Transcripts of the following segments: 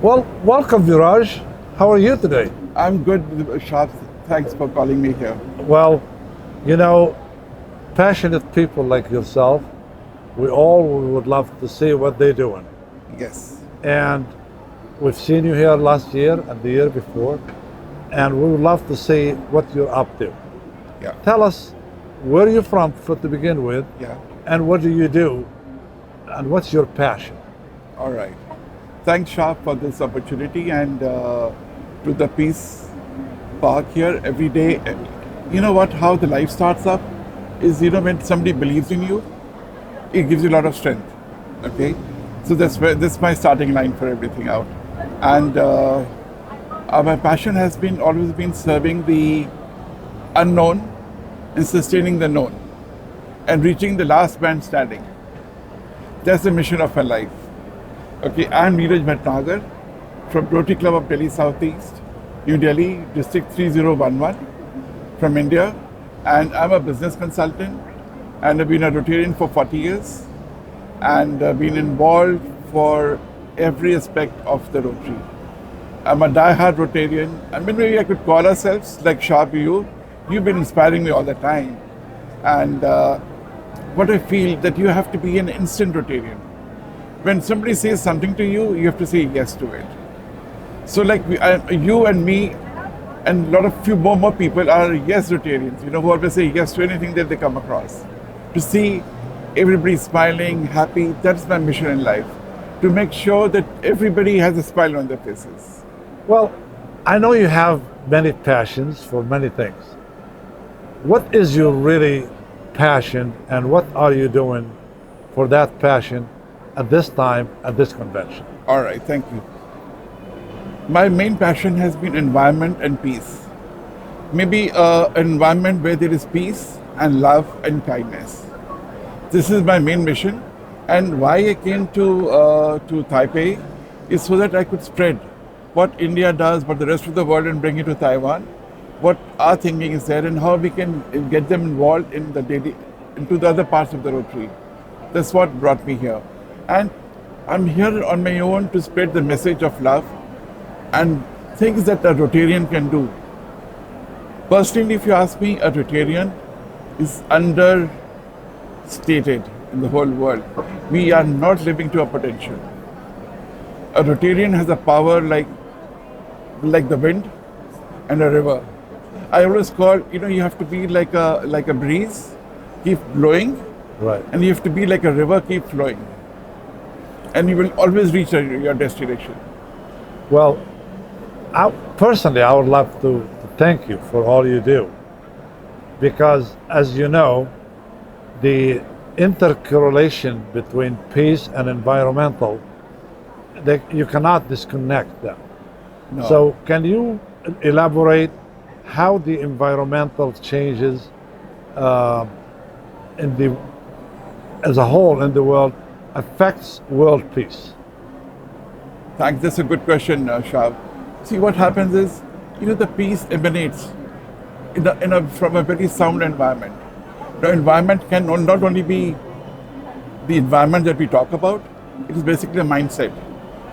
Well, welcome, Neerage. How are you today? I'm good, Shah. Thanks for calling me here. Well, you know, passionate people like yourself, we would love to see what they're doing. Yes. And we've seen you here last year and the year before, and we would love to see what you're up to. Yeah. Tell us where you're from to begin with, Yeah. and what do you do, and what's your passion? All right. Thanks, Shah, for this opportunity and to the Peace Park here every day. You know what? How the life starts up is, when somebody believes in you, it gives you a lot of strength. Okay. So that's my starting line for everything out. And my passion has been always been serving the unknown and sustaining the known and reaching the last man standing. That's the mission of my life. Okay, I'm Neerage from Rotary Club of Delhi Southeast, New Delhi, District 3011 from India. And I'm a business consultant and I've been a Rotarian for 40 years and been involved for every aspect of the Rotary. I'm a die-hard Rotarian. I mean, maybe I could call ourselves like Sharp you. You've been inspiring me all the time. And what I feel that you have to be an instant Rotarian. When somebody says something to you, you have to say yes to it. So like you and me and a lot of few more people are yes Rotarians, who always say yes to anything that they come across. To see everybody smiling, happy, that's my mission in life. To make sure that everybody has a smile on their faces. Well, I know you have many passions for many things. What is your really passion, and what are you doing for that passion at this time, at this convention? All right, thank you. My main passion has been environment and peace. Maybe an environment where there is peace and love and kindness. This is my main mission, and why I came to Taipei is so that I could spread what India does, what the rest of the world, and bring it to Taiwan. What our thinking is there, and how we can get them involved in into the other parts of the Rotary. That's what brought me here, and I'm here on my own to spread the message of love and things that a Rotarian can do. Personally, if you ask me, a Rotarian is understated in the whole world. We are not living to our potential. A Rotarian has a power like the wind and a river. I always call, you have to be like a breeze, keep blowing, Right. and you have to be like a river, keep flowing. And you will always reach your destination. Well, personally, I would love to thank you for all you do, because as you know, the intercorrelation between peace and environmental, you cannot disconnect them. No. So can you elaborate how the environmental changes as a whole in the world affects world peace? Thanks. That's a good question, Shav. See, what happens is, the peace emanates from a very sound environment. The environment can not only be the environment that we talk about, it is basically a mindset.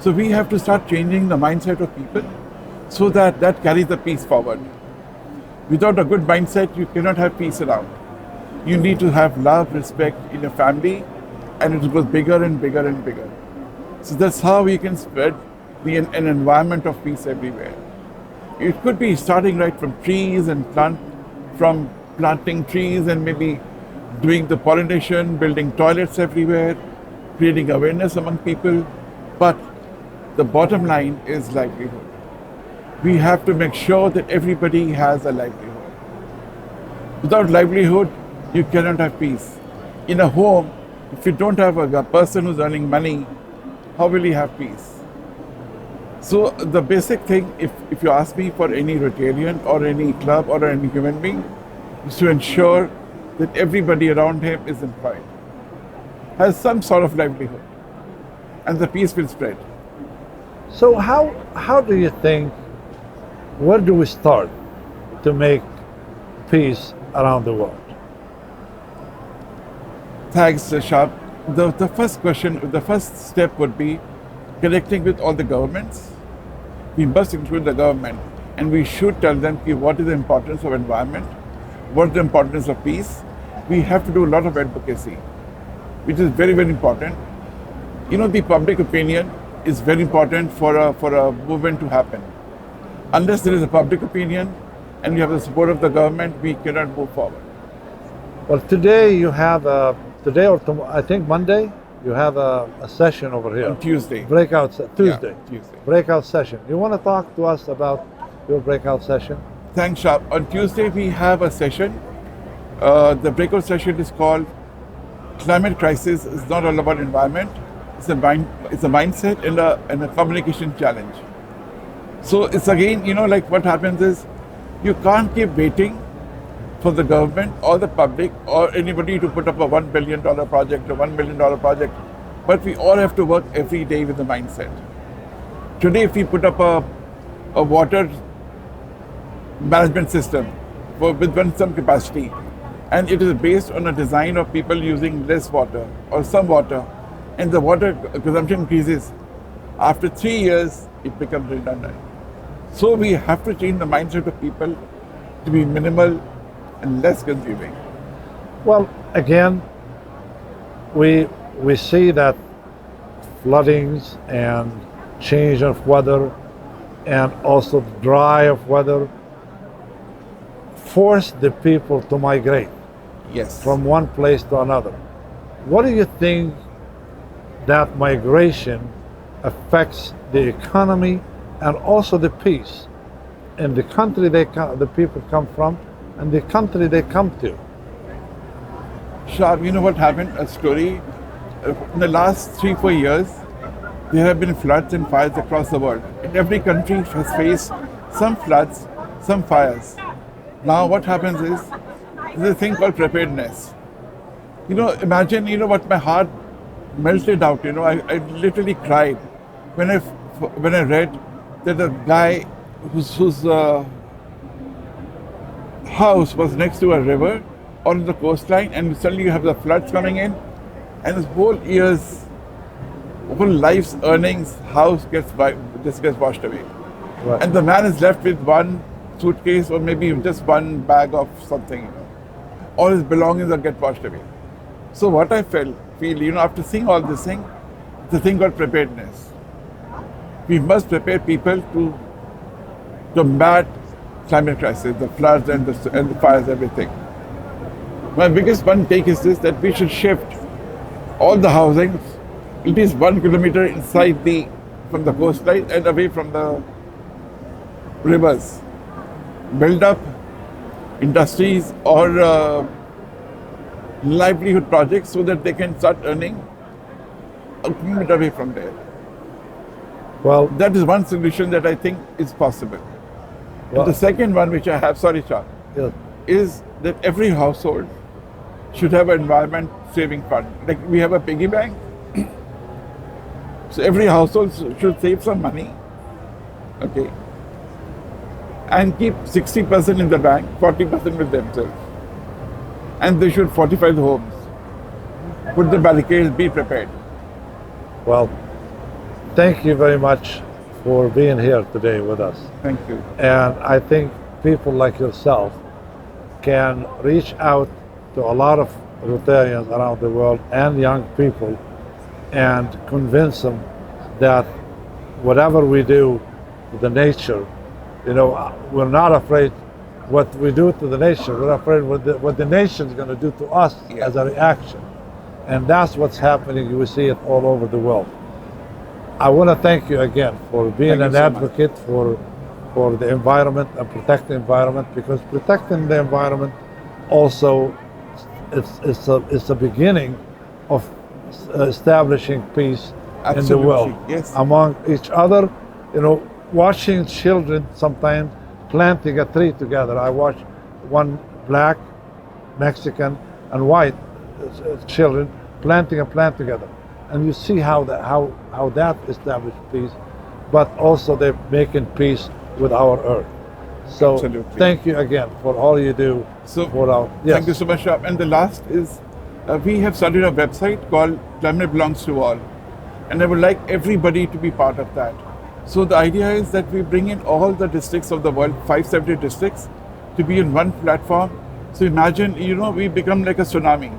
So we have to start changing the mindset of people so that carries the peace forward. Without a good mindset, you cannot have peace around. You need to have love, respect in your family, and it goes bigger and bigger and bigger. So that's how we can spread an environment of peace everywhere. It could be starting right from trees and planting trees and maybe doing the pollination, building toilets everywhere, creating awareness among people. But the bottom line is livelihood. We have to make sure that everybody has a livelihood. Without livelihood, you cannot have peace. In a home, if you don't have a person who's earning money, how will you have peace? So the basic thing, if you ask me, for any Rotarian or any club or any human being, is to ensure that everybody around him is employed, has some sort of livelihood, and the peace will spread. So how do you think, where do we start to make peace around the world? Thanks, Sharp. The first step would be connecting with all the governments we must include the government, and we should tell them what is the importance of environment, what is the importance of peace. We have to do a lot of advocacy, which is very, very important. You know, the public opinion is very important for a movement to happen. Unless there is a public opinion and you have the support of the government, we cannot move forward. Well, today you have today or tomorrow, I think Monday, you have a session over here. On Tuesday. Tuesday. Yeah, Tuesday. Breakout session. You want to talk to us about your breakout session? Thanks, Sharp. On Tuesday, we have a session. The breakout session is called Climate Crisis is not all about environment. It's a mindset and a communication challenge. So it's again, you know, like what happens is you can't keep waiting for the government or the public or anybody to put up a $1 billion project or $1 million project. But we all have to work every day with the mindset. Today, if we put up a water management system with some capacity, and it is based on a design of people using less water or some water, and the water consumption increases, after 3 years, it becomes redundant. So we have to change the mindset of people to be minimal and less consuming. Well, again, we see that floodings and change of weather and also dry of weather force the people to migrate Yes. from one place to another. What do you think that migration affects the economy and also the peace in the country the people come from and the country they come to? Sharp, you know what happened? A story. In the last 3-4 years, there have been floods and fires across the world. And every country has faced some floods, some fires. Now what happens is, there's a thing called preparedness. You know, imagine, you know what, my heart melted out, you know, I literally cried when I read that a guy whose house was next to a river or on the coastline, and suddenly you have the floods coming in, and his whole life's earnings, house gets washed away. Right. And the man is left with one suitcase or maybe just one bag of something, you know. All his belongings will get washed away. So what I feel, you know, after seeing all this thing, the thing called preparedness. We must prepare people to combat climate crisis, the floods and the fires, everything. My biggest one take is this, that we should shift all the housings at least 1 kilometer inside from the coastline and away from the rivers. Build up industries or livelihood projects so that they can start earning a kilometer away from there. Well, That is one solution that I think is possible. well, And the second one, which I have, sorry, Shah, yes. is that every household should have an environment saving fund. Like we have a piggy bank. So every household should save some money, okay, and keep 60% in the bank, 40% with themselves. And they should fortify the homes, put the barricades, be prepared. Well, thank you very much for being here today with us. Thank you. And I think people like yourself can reach out to a lot of Rotarians around the world and young people and convince them that whatever we do to the nature, you know, we're not afraid what we do to the nature, we're afraid what the nation's going to do to us as a reaction. And that's what's happening. You will see it all over the world. I want to thank you again for being an advocate for the environment and protect the environment, because protecting the environment also it's a beginning of establishing peace in the world among each other. You know, watching children sometimes planting a tree together. I watch one black, Mexican, and white children planting a plant together, and you see how that established peace, but also they're making peace with our earth. So thank you again for all you do. So for our, thank you so much. And the last is we have started a website called Climate Belongs to All, and I would like everybody to be part of that. So the idea is that we bring in all the districts of the world, 570 districts, to be in one platform. So imagine, we become like a tsunami,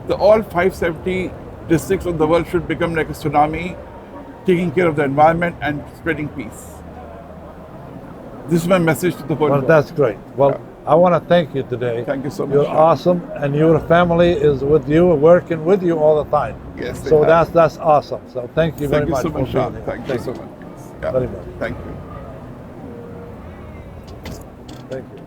The all 570 districts of the world should become like a tsunami, taking care of the environment and spreading peace. This is my message to the whole Well, world. that's great. Well, Yeah. I want to thank you today. Thank you so much. You're Sean. awesome, and your family is with you, working with you all the time. Yes, they So have. that's awesome. So thank you very Thank you much so for much, being Sean. here. Thank you so much. Yeah. Very much. Thank you. Thank you.